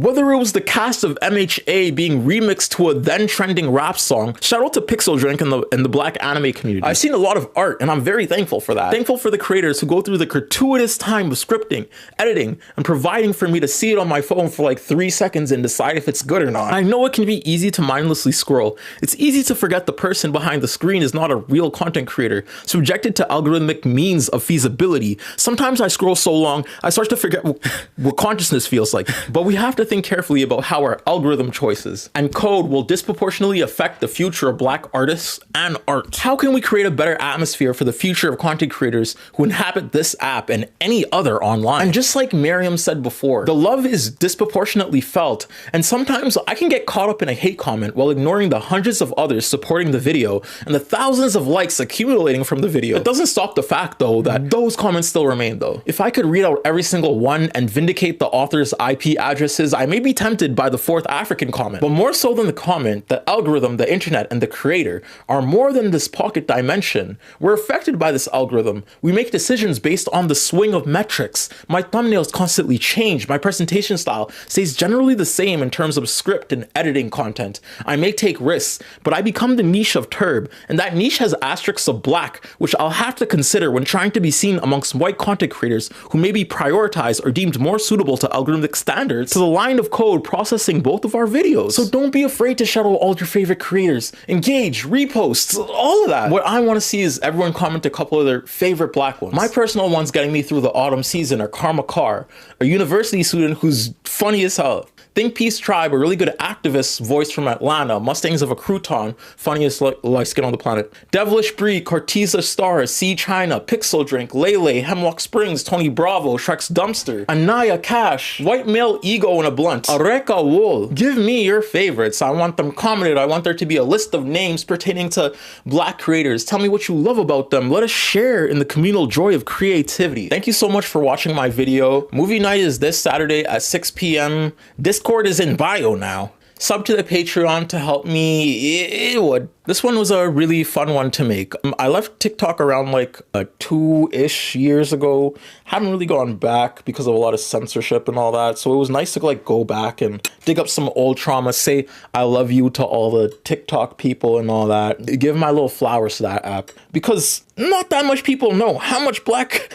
Whether it was the cast of MHA being remixed to a then trending rap song, shout out to Pixel Drink in the Black anime community. I've seen a lot of art and I'm very thankful for that. Thankful for the creators who go through the gratuitous time of scripting, editing, and providing for me to see it on my phone for like 3 seconds and decide if it's good or not. I know it can be easy to mindlessly scroll. It's easy to forget the person behind the screen is not a real content creator, subjected to algorithmic means of feasibility. Sometimes I scroll so long, I start to forget what consciousness feels like. But we have to think carefully about how our algorithm choices and code will disproportionately affect the future of Black artists and art. How can we create a better atmosphere for the future of content creators who inhabit this app and any other online? And just like Miriam said before, the love is disproportionately felt, and sometimes I can get caught up in a hate comment while ignoring the hundreds of others supporting the video and the thousands of likes accumulating from the video. It doesn't stop the fact though that those comments still remain though. If I could read out every single one and vindicate the author's IP addresses, I may be tempted by the fourth African comment. But more so than the comment, the algorithm, the internet, and the creator are more than this pocket dimension. We're affected by this algorithm. We make decisions based on the swing of metrics. My thumbnails constantly change. My presentation style stays generally the same in terms of script and editing content. I may take risks, but I become the niche of Turb, and that niche has asterisks of Black, which I'll have to consider when trying to be seen amongst white content creators who may be prioritized or deemed more suitable to algorithmic standards to the line of code processing both of our videos. So don't be afraid to shout out all your favorite creators. Engage, reposts, all of that. What I want to see is everyone comment a couple of their favorite Black ones. My personal ones getting me through the autumn season are Karma Carr, a university student who's funny as hell. Think Peace Tribe, a really good activist voice from Atlanta. Mustangs of a Crouton, funniest light skin on the planet. Devilish Bree, Corteza Star, C China, Pixel Drink, Lele, Hemlock Springs, Tony Bravo, Shrek's Dumpster, Anaya Cash, White Male Ego in a Blunt, Areka Wool. Give me your favorites. I want them commented. I want there to be a list of names pertaining to Black creators. Tell me what you love about them. Let us share in the communal joy of creativity. Thank you so much for watching my video. Movie night is this Saturday at 6 p.m. Discord is in bio now. Sub to the Patreon to help me. It would. This one was a really fun one to make. I left TikTok around like 2-ish years ago. Haven't really gone back because of a lot of censorship and all that. So it was nice to like go back and dig up some old trauma, say I love you to all the TikTok people and all that. Give my little flowers to that app because not that much people know how much black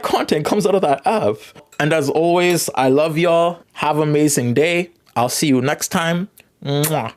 content comes out of that app. And as always, I love y'all. Have an amazing day. I'll see you next time. Mwah.